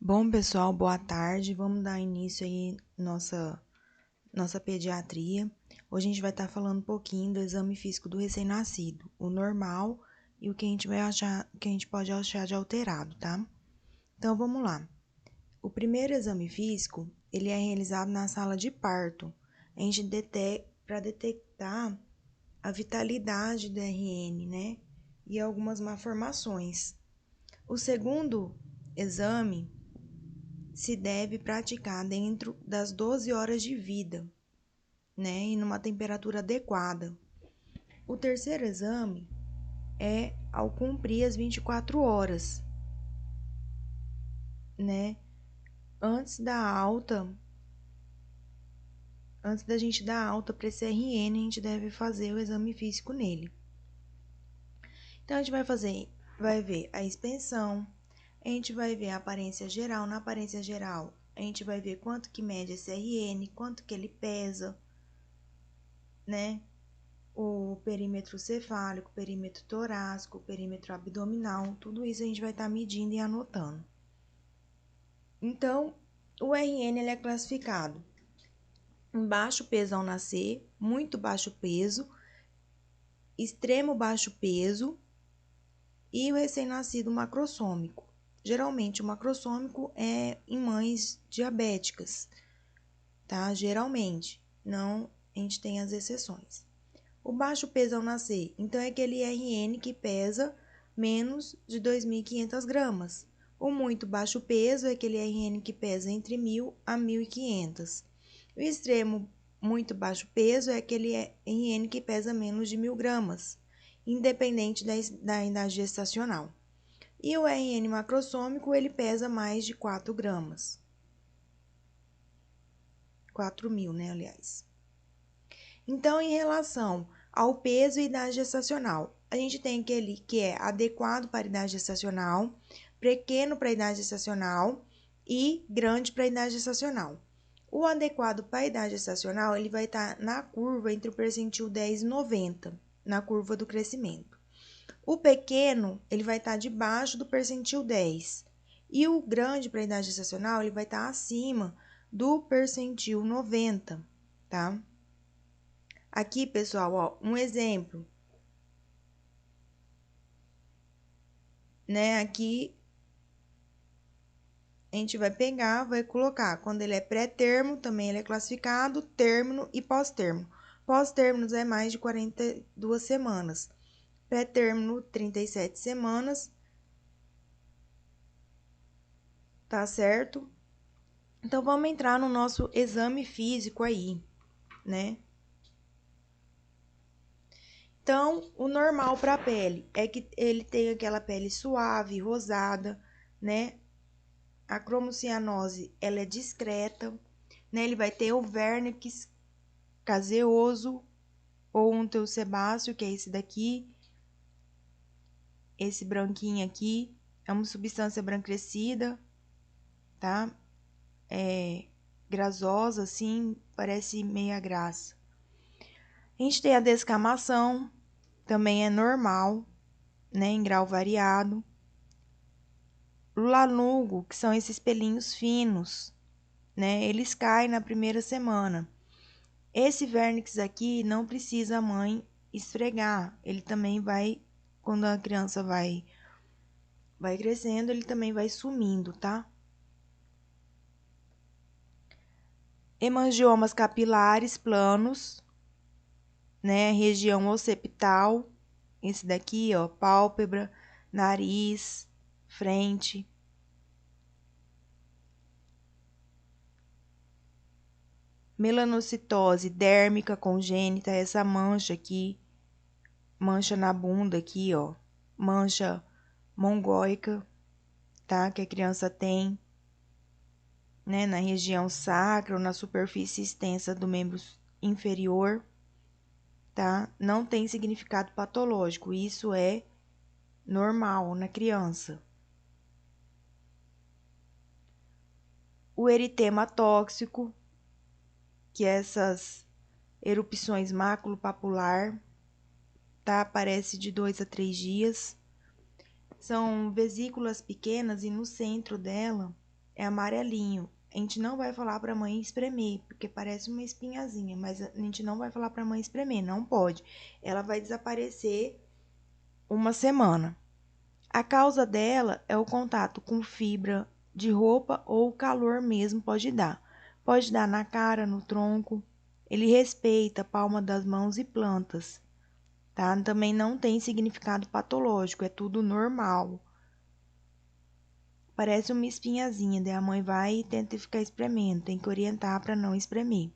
Bom, pessoal, boa tarde. Vamos dar início aí nossa pediatria. Hoje a gente vai estar falando um pouquinho do exame físico do recém-nascido, o normal e o que a gente vai achar, que a gente pode achar de alterado, tá? Então, vamos lá. O primeiro exame físico, ele é realizado na sala de parto. A gente para detectar a vitalidade do RN, né? E algumas malformações. O segundo exame se deve praticar dentro das 12 horas de vida, né, e numa temperatura adequada. O terceiro exame é ao cumprir as 24 horas, né, antes da gente dar alta para esse RN, a gente deve fazer o exame físico nele. Então, a gente vai ver a expensão, a gente vai ver a aparência geral. Na aparência geral, a gente vai ver quanto que mede esse RN, quanto que ele pesa, né? O perímetro cefálico, o perímetro torácico, o perímetro abdominal, tudo isso a gente vai estar medindo e anotando. Então, o RN ele é classificado em baixo peso ao nascer, muito baixo peso, extremo baixo peso e o recém-nascido macrossômico. Geralmente, o macrossômico é em mães diabéticas, tá? Geralmente, não, a gente tem as exceções. O baixo peso ao nascer, então é aquele RN que pesa menos de 2.500 gramas. O muito baixo peso é aquele RN que pesa entre 1.000 a 1.500. O extremo muito baixo peso é aquele RN que pesa menos de 1.000 gramas, independente da idade gestacional. E o RN macrossômico, ele pesa mais de 4 gramas. 4.000, né, aliás. Então, em relação ao peso e idade gestacional, a gente tem aquele que é adequado para a idade gestacional, pequeno para a idade gestacional e grande para a idade gestacional. O adequado para a idade gestacional, ele vai estar na curva entre o percentil 10 e 90, na curva do crescimento. O pequeno, ele vai estar debaixo do percentil 10. E o grande para a idade gestacional, ele vai estar acima do percentil 90, tá? Aqui, pessoal, ó, um exemplo, né? Aqui a gente vai pegar, vai colocar, quando ele é pré-termo, também ele é classificado, término e pós-termo. Pós-términos é mais de 42 semanas. Pré-término, 37 semanas. Tá certo? Então, vamos entrar no nosso exame físico aí, né? Então, o normal para a pele é que ele tenha aquela pele suave, rosada, né? A cromocianose, ela é discreta, né? Ele vai ter o vernix caseoso ou um teosebáceo, que é esse daqui. Esse branquinho aqui é uma substância brancrecida, tá? É grasosa, assim, parece meia graça. A gente tem a descamação, também é normal, né? Em grau variado. Lanugo, que são esses pelinhos finos, né? Eles caem na primeira semana. Esse vernix aqui não precisa a mãe esfregar, ele também vai, quando a criança vai crescendo, ele também vai sumindo, tá? Hemangiomas capilares planos, né? Região occipital, esse daqui, ó, pálpebra, nariz, frente. Melanocitose dérmica congênita, essa mancha aqui, mancha na bunda aqui, ó, mancha mongóica, tá? Que a criança tem, né? Na região sacra ou na superfície extensa do membro inferior, tá? Não tem significado patológico, isso é normal na criança. O eritema tóxico, que é essas erupções maculopapular, tá? Aparece de 2 a 3 dias. São vesículas pequenas e no centro dela é amarelinho. A gente não vai falar para a mãe espremer, porque parece uma espinhazinha, mas a gente não vai falar para a mãe espremer, não pode. Ela vai desaparecer uma semana. A causa dela é o contato com fibra de roupa ou o calor mesmo pode dar. Pode dar na cara, no tronco. Ele respeita a palma das mãos e plantas, tá? Também não tem significado patológico, é tudo normal. Parece uma espinhazinha, daí a mãe vai e tenta ficar espremendo, tem que orientar para não espremer.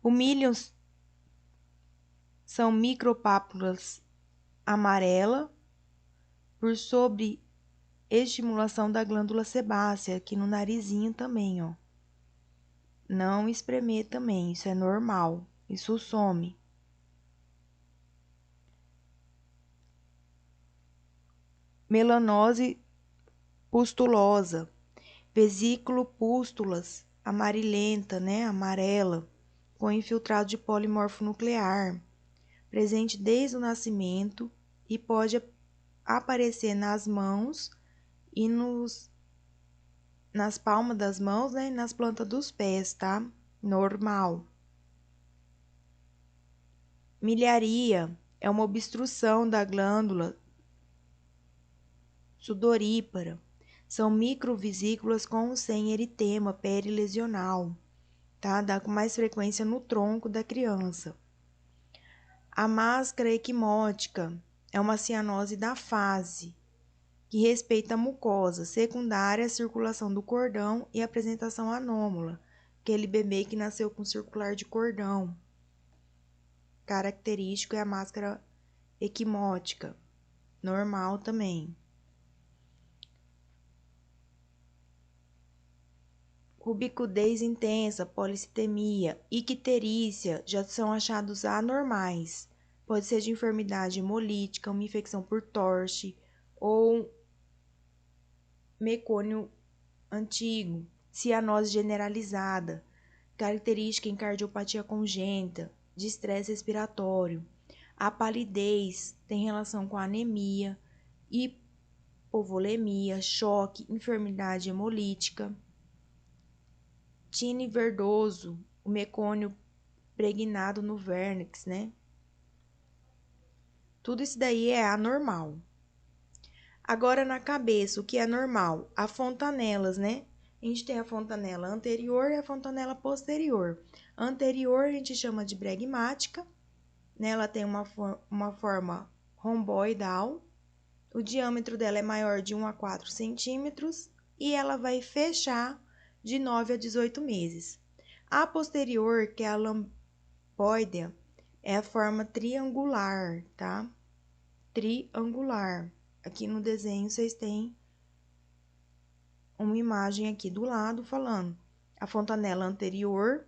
O milho são micropápulas amarela por sobre estimulação da glândula sebácea, aqui no narizinho também, ó. Não espremer também, isso é normal, isso some. Melanose pustulosa, vesículo pústulas, amarilenta, né, amarela, com infiltrado de polimorfo nuclear, presente desde o nascimento e pode aparecer nas mãos e nas palmas das mãos, né, e nas plantas dos pés, tá? Normal. Miliaria é uma obstrução da glândula sudorípara. São microvesículas com ou sem eritema perilesional, tá? Dá com mais frequência no tronco da criança. A máscara equimótica é uma cianose da fase, que respeita a mucosa, secundária à circulação do cordão e apresentação anômala, aquele bebê que nasceu com circular de cordão. Característico é a máscara equimótica, normal também. Rubicudez intensa, policitemia, icterícia já são achados anormais. Pode ser de enfermidade hemolítica, uma infecção por torche ou mecônio antigo, cianose generalizada, característica em cardiopatia congênita, de estresse respiratório. A palidez tem relação com anemia, hipovolemia, choque, enfermidade hemolítica. Tine verdoso, o mecônio pregnado no vernix, né? Tudo isso daí é anormal. Agora na cabeça, o que é normal? A fontanelas, né? A gente tem a fontanela anterior e a fontanela posterior. A anterior a gente chama de bregmática, né? Ela tem uma forma romboidal. O diâmetro dela é maior de 1 a 4 centímetros e ela vai fechar de 9 a 18 meses. A posterior, que é a lamboidea, é a forma triangular, tá? Triangular. Aqui no desenho vocês têm uma imagem aqui do lado falando a fontanela anterior,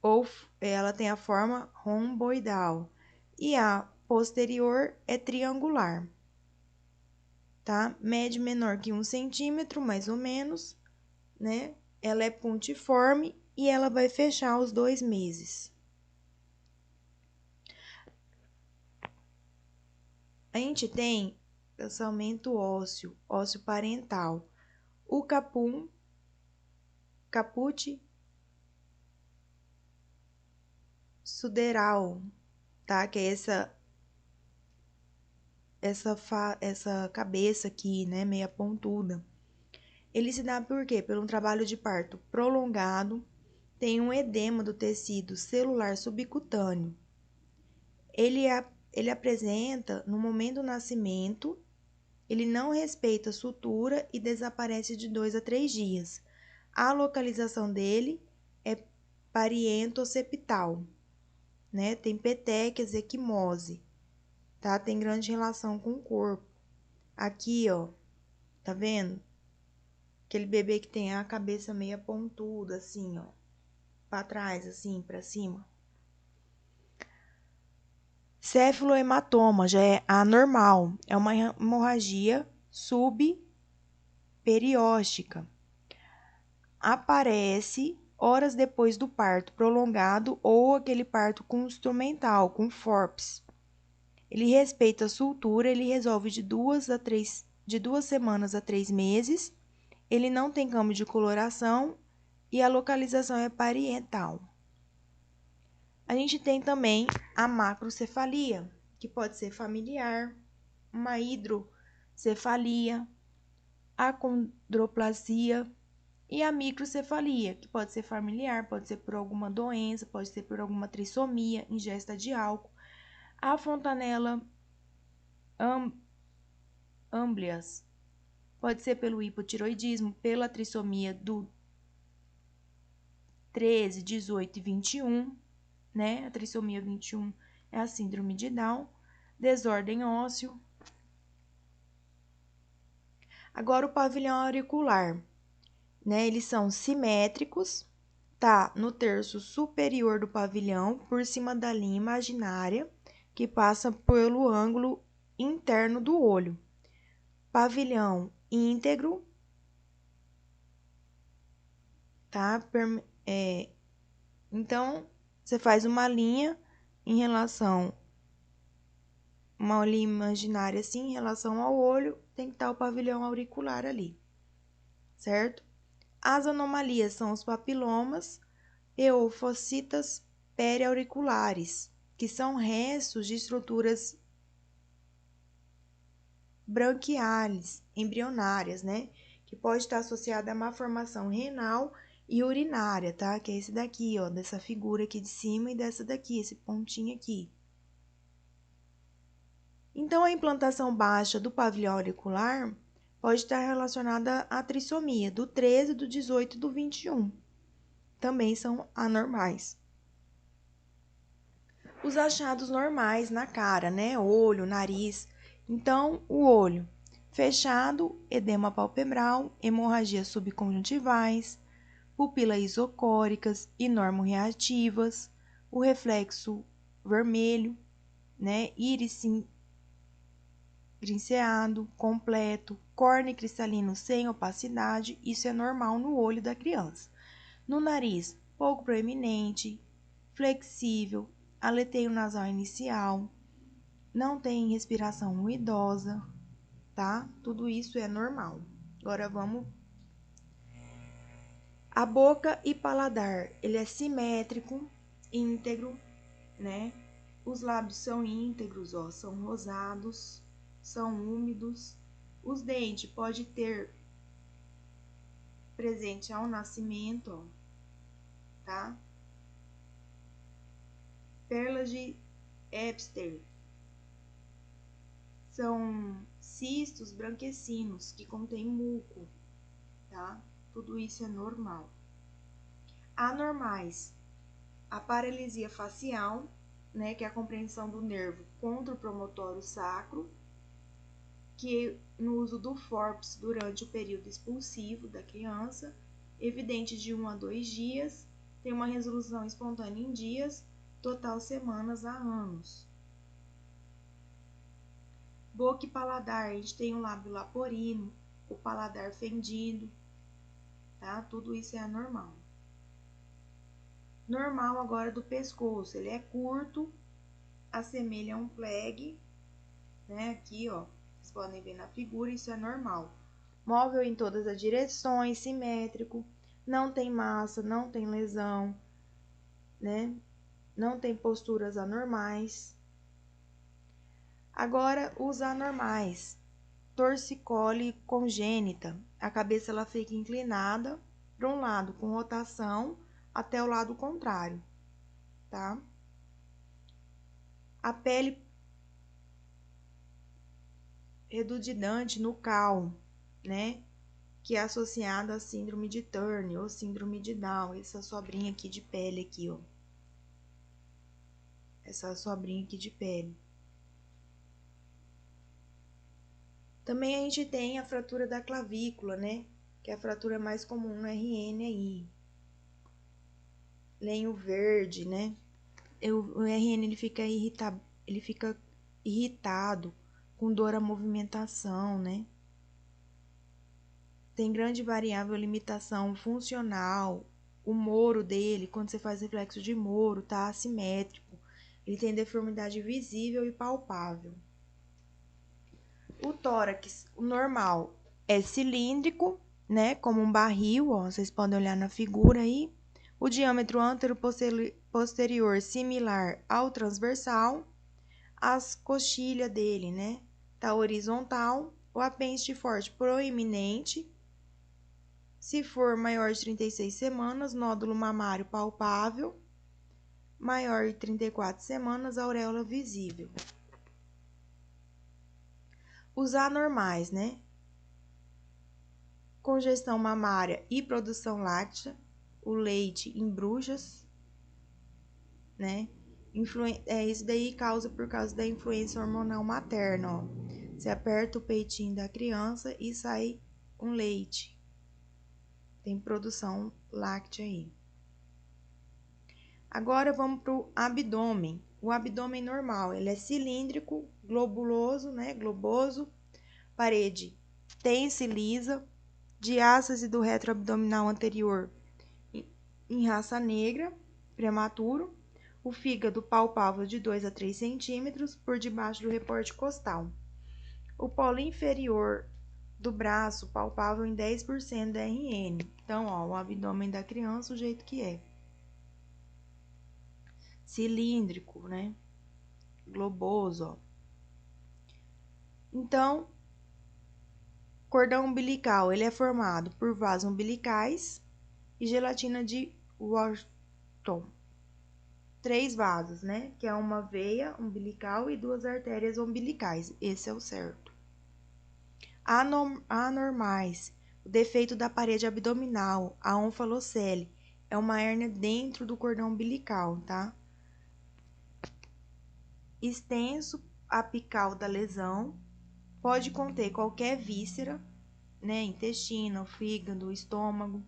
ou ela tem a forma romboidal, e a posterior é triangular, tá? Média menor que 1 centímetro, mais ou menos, né? Ela é pontiforme e ela vai fechar aos 2 meses. A gente tem pensamento ósseo, ósseo parental, o caput suderal, tá? Que é essa cabeça aqui, né, meia pontuda. Ele se dá por quê? Pelo trabalho de parto prolongado, tem um edema do tecido celular subcutâneo. Ele apresenta no momento do nascimento, ele não respeita a sutura e desaparece de 2 a 3 dias. A localização dele é pariento-occipital, né? Tem petequias, equimose, tá? Tem grande relação com o corpo. Aqui, ó, tá vendo? Aquele bebê que tem a cabeça meia pontuda, assim, ó, pra trás, assim, pra cima. Céfalohematoma já é anormal, é uma hemorragia subperióstica. Aparece horas depois do parto prolongado ou aquele parto com instrumental, com forceps. Ele respeita a sutura, ele resolve de 2 semanas a 3 meses, ele não tem câmbio de coloração e a localização é parietal. A gente tem também a macrocefalia, que pode ser familiar, uma hidrocefalia, acondroplasia e a microcefalia, que pode ser familiar, pode ser por alguma doença, pode ser por alguma trissomia, ingesta de álcool. A fontanela amblyas pode ser pelo hipotiroidismo, pela trissomia do 13, 18 e 21, né? A trissomia 21 é a síndrome de Down, desordem ósseo. Agora o pavilhão auricular, né? Eles são simétricos, tá no terço superior do pavilhão, por cima da linha imaginária, que passa pelo ângulo interno do olho. Pavilhão íntegro, tá? Então, você faz uma linha em relação, uma linha imaginária assim, em relação ao olho, tem que estar o pavilhão auricular ali, certo? As anomalias são os papilomas e eufocitas periauriculares, que são restos de estruturas branquiais, embrionárias, né? Que pode estar associada a má formação renal e urinária, tá? Que é esse daqui, ó, dessa figura aqui de cima e dessa daqui, esse pontinho aqui. Então, a implantação baixa do pavilhão auricular pode estar relacionada à trissomia do 13, do 18 e do 21. Também são anormais. Os achados normais na cara, né? Olho, nariz. Então, o olho fechado, edema palpebral, hemorragias subconjuntivais, pupilas isocóricas e normorreativas, o reflexo vermelho, né? Íris grinceado, completo, córnea cristalino sem opacidade, isso é normal no olho da criança. No nariz, pouco proeminente, flexível, aleteio nasal inicial, não tem respiração ruidosa, tá? Tudo isso é normal. Agora vamos. A boca e paladar, ele é simétrico, íntegro, né? Os lábios são íntegros, ó, são rosados, são úmidos. Os dentes pode ter presente ao nascimento, ó, tá? Pérolas de Ebster são cistos branquecinos que contêm muco, tá? Tudo isso é normal. Anormais, a paralisia facial, né, que é a compreensão do nervo contra o promotório sacro, que no uso do forceps durante o período expulsivo da criança, evidente de 1 a 2 dias, tem uma resolução espontânea em dias, total semanas a anos. Boca e paladar, a gente tem o lábio laporino, o paladar fendido, tá? Tudo isso é anormal. Normal agora do pescoço, ele é curto, assemelha a um plague, né? Aqui, ó, vocês podem ver na figura, isso é normal. Móvel em todas as direções, simétrico, não tem massa, não tem lesão, né? Não tem posturas anormais. Agora, os anormais. Torcicole congênita. A cabeça ela fica inclinada para um lado com rotação até o lado contrário, tá? A pele redundante nucal, né? Que é associada à síndrome de Turner ou síndrome de Down. Essa sobrinha aqui de pele aqui, ó. Essa sobrinha aqui de pele. Também a gente tem a fratura da clavícula, né? Que é a fratura mais comum no RN aí. Lenho verde, né? O RN ele fica irritado, com dor à movimentação, né? Tem grande variável limitação funcional. O moro dele, quando você faz reflexo de moro, tá assimétrico. Ele tem deformidade visível e palpável. O tórax, o normal, é cilíndrico, né, como um barril, ó, vocês podem olhar na figura aí. O diâmetro antero-posterior similar ao transversal. As coxilhas dele, né, tá horizontal. O apêndice forte proeminente. Se for maior de 36 semanas, nódulo mamário palpável. Maior de 34 semanas, auréola visível. Os anormais, né? Congestão mamária e produção láctea, o leite em bruxas, né? Isso daí causa por causa da influência hormonal materna, ó. Você aperta o peitinho da criança e sai um leite. Tem produção láctea aí. Agora vamos para o abdômen. O abdômen normal, ele é cilíndrico, globuloso, né? Globoso, parede tensa e lisa, diástase do retroabdominal anterior em raça negra, prematuro. O fígado palpável de 2 a 3 centímetros por debaixo do reporte costal. O polo inferior do braço palpável em 10% da RN. Então, ó, o abdômen da criança, o jeito que é. Cilíndrico, né? Globoso, ó. Então, cordão umbilical, ele é formado por vasos umbilicais e gelatina de Washington. 3 vasos, né? Que é uma veia umbilical e 2 artérias umbilicais. Esse é o certo. Anormais. O defeito da parede abdominal, a onfalocele, é uma hérnia dentro do cordão umbilical, tá? Extenso apical da lesão, pode conter qualquer víscera, né? Intestino, fígado, estômago,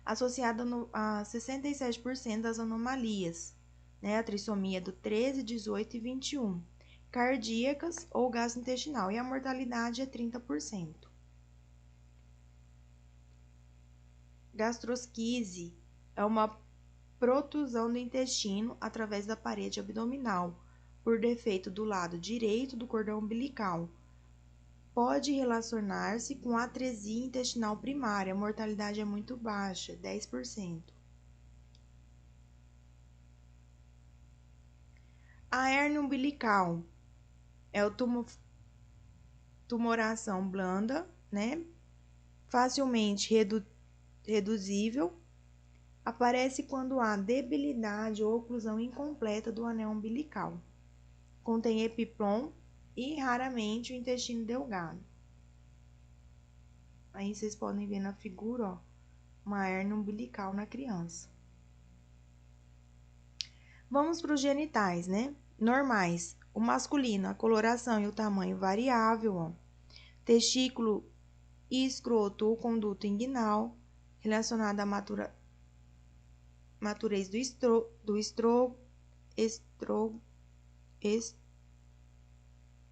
associada a 67% das anomalias, né? A trissomia do 13, 18 e 21, cardíacas ou gastrointestinal, e a mortalidade é 30%. Gastrosquise é uma protusão do intestino através da parede abdominal, por defeito do lado direito do cordão umbilical. Pode relacionar-se com atresia intestinal primária, a mortalidade é muito baixa, 10%. A hérnia umbilical é o tumoração blanda, né? Facilmente reduzível. Aparece quando há debilidade ou oclusão incompleta do anel umbilical. Contém epiplom e raramente o intestino delgado. Aí vocês podem ver na figura, ó, uma hérnia umbilical na criança. Vamos para os genitais, né? Normais. O masculino, a coloração e o tamanho variável, ó. Testículo e escroto ou conduto inguinal, relacionado à maturez do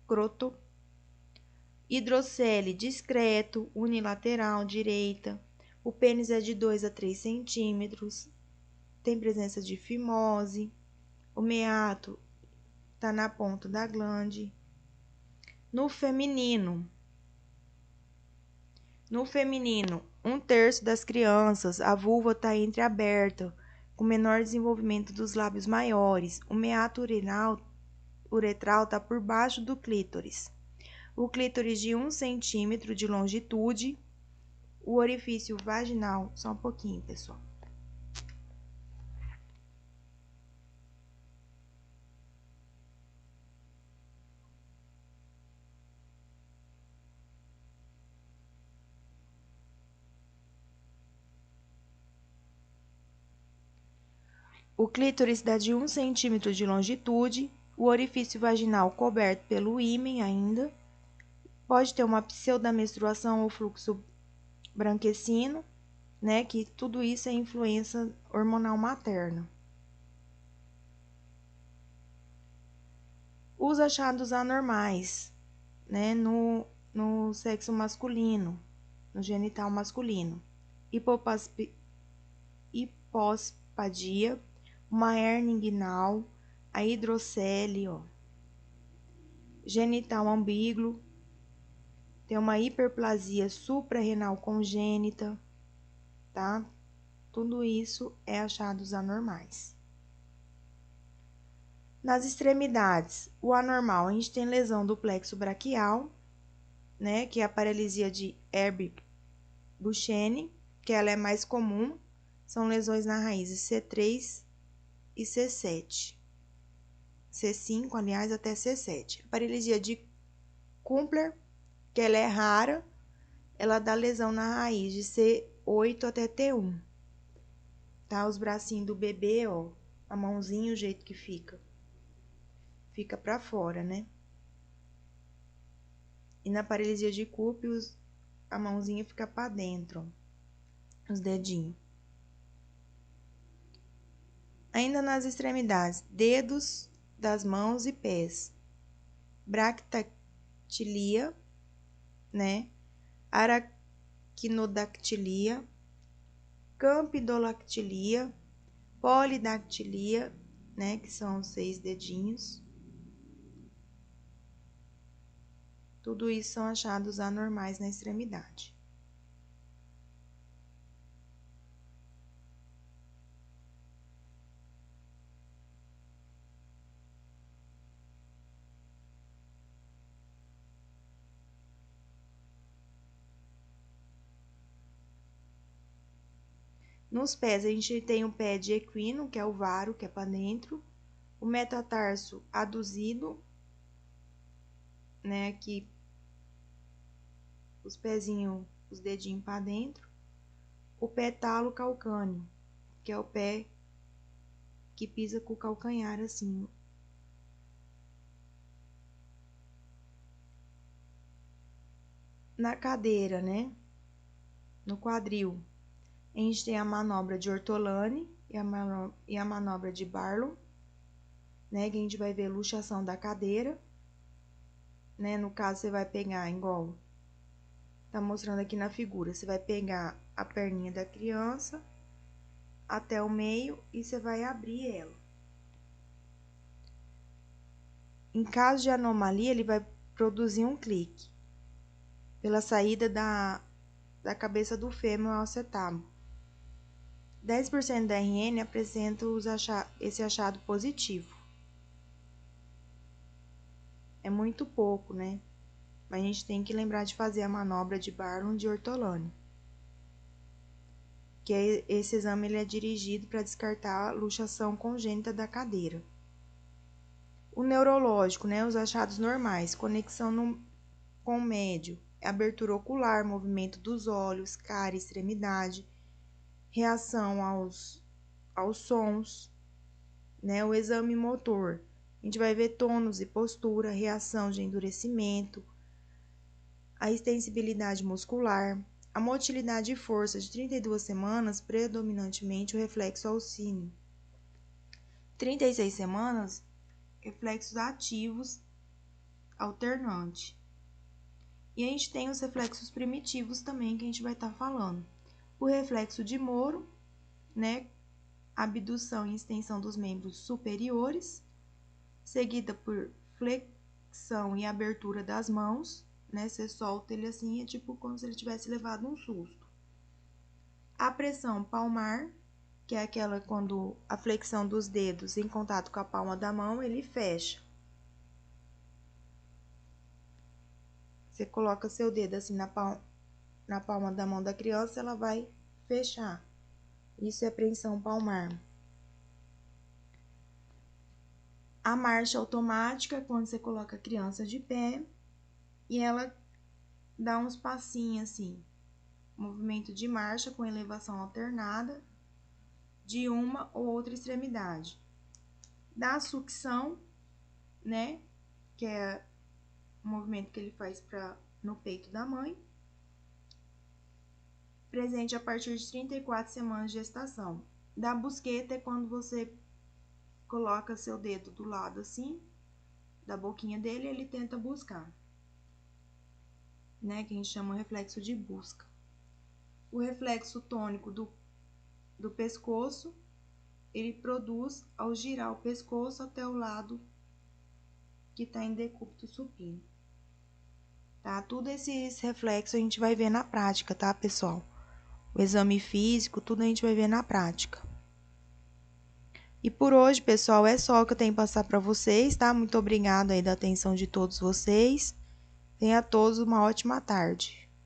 escroto. Hidrocele discreto, unilateral, direita. O pênis é de 2 a 3 centímetros. Tem presença de fimose. O meato está na ponta da glande. No feminino, 1/3 das crianças, a vulva está entreaberta, com menor desenvolvimento dos lábios maiores. O meato uretral está por baixo do clítoris. O clítoris de 1 centímetro de longitude. O orifício vaginal, só um pouquinho, pessoal. O clítoris dá de 1 centímetro de longitude, o orifício vaginal coberto pelo ímen ainda. Pode ter uma pseudomenstruação ou fluxo branquecino, né? Que tudo isso é influência hormonal materna. Os achados anormais, né? No sexo masculino, no genital masculino. Hipospadia, uma hérnia inguinal, a hidrocele, ó. Genital ambíguo, tem uma hiperplasia suprarrenal congênita, tá? Tudo isso é achados anormais. Nas extremidades, o anormal, a gente tem lesão do plexo braquial, né, que é a paralisia de Herbig-Buchene, que ela é mais comum, são lesões na raiz C3 e C7. C5, aliás, até C7. A paralisia de Kumpler, que ela é rara, ela dá lesão na raiz de C8 até T1. Tá? Os bracinhos do bebê, ó, a mãozinha, o jeito que fica. Fica pra fora, né? E na paralisia de Kuppel, a mãozinha fica pra dentro, ó, os dedinhos. Ainda nas extremidades, dedos das mãos e pés. Bractactilia, né? Aracnodactilia, campidolactilia, polidactilia, né? Que são os 6 dedinhos. Tudo isso são achados anormais na extremidade. Nos pés, a gente tem o pé de equino, que é o varo, que é para dentro. O metatarso aduzido, né? Aqui, os pezinhos, os dedinhos para dentro. O pé talo calcâneo, que é o pé que pisa com o calcanhar, assim. Na cadeira, né? No quadril, a gente tem a manobra de Ortolani e a manobra de Barlow, né? Que a gente vai ver luxação da cadeira, né? No caso, você vai pegar, igual tá mostrando aqui na figura, você vai pegar a perninha da criança até o meio e você vai abrir ela. Em caso de anomalia, ele vai produzir um clique pela saída da cabeça do fêmur ao acetábulo. 10% da RN apresenta esse achado positivo. É muito pouco, né? Mas a gente tem que lembrar de fazer a manobra de Barlow de Ortolani. Que esse exame ele é dirigido para descartar a luxação congênita da cadeira. O neurológico, né? Os achados normais, conexão com o médio, abertura ocular, movimento dos olhos, cara, extremidade, reação aos sons, né? O exame motor, a gente vai ver tônus e postura, reação de endurecimento, a extensibilidade muscular, a motilidade e força de 32 semanas, predominantemente o reflexo alcíneo. 36 semanas, reflexos ativos alternante. E a gente tem os reflexos primitivos também, que a gente vai estar falando. O reflexo de Moro, né? Abdução e extensão dos membros superiores, seguida por flexão e abertura das mãos, né? Você solta ele assim, é tipo como se ele tivesse levado um susto. A pressão palmar, que é aquela quando a flexão dos dedos em contato com a palma da mão, ele fecha. Você coloca seu dedo assim na palma da mão da criança, ela vai fechar. Isso é pressão palmar. A marcha automática, quando você coloca a criança de pé e ela dá uns passinhos assim. Movimento de marcha com elevação alternada de uma ou outra extremidade. Da sucção, né? Que é o movimento que ele faz no peito da mãe. Presente a partir de 34 semanas de gestação. Da busqueta é quando você coloca seu dedo do lado assim, da boquinha dele, e ele tenta buscar, né? Que a gente chama reflexo de busca. O reflexo tônico do pescoço, ele produz ao girar o pescoço até o lado que está em decúbito supino. tá? Tudo esses reflexos a gente vai ver na prática, tá, pessoal? O exame físico, tudo a gente vai ver na prática. E por hoje, pessoal, é só o que eu tenho que passar para vocês, tá? Muito obrigada aí da atenção de todos vocês. Tenha a todos uma ótima tarde.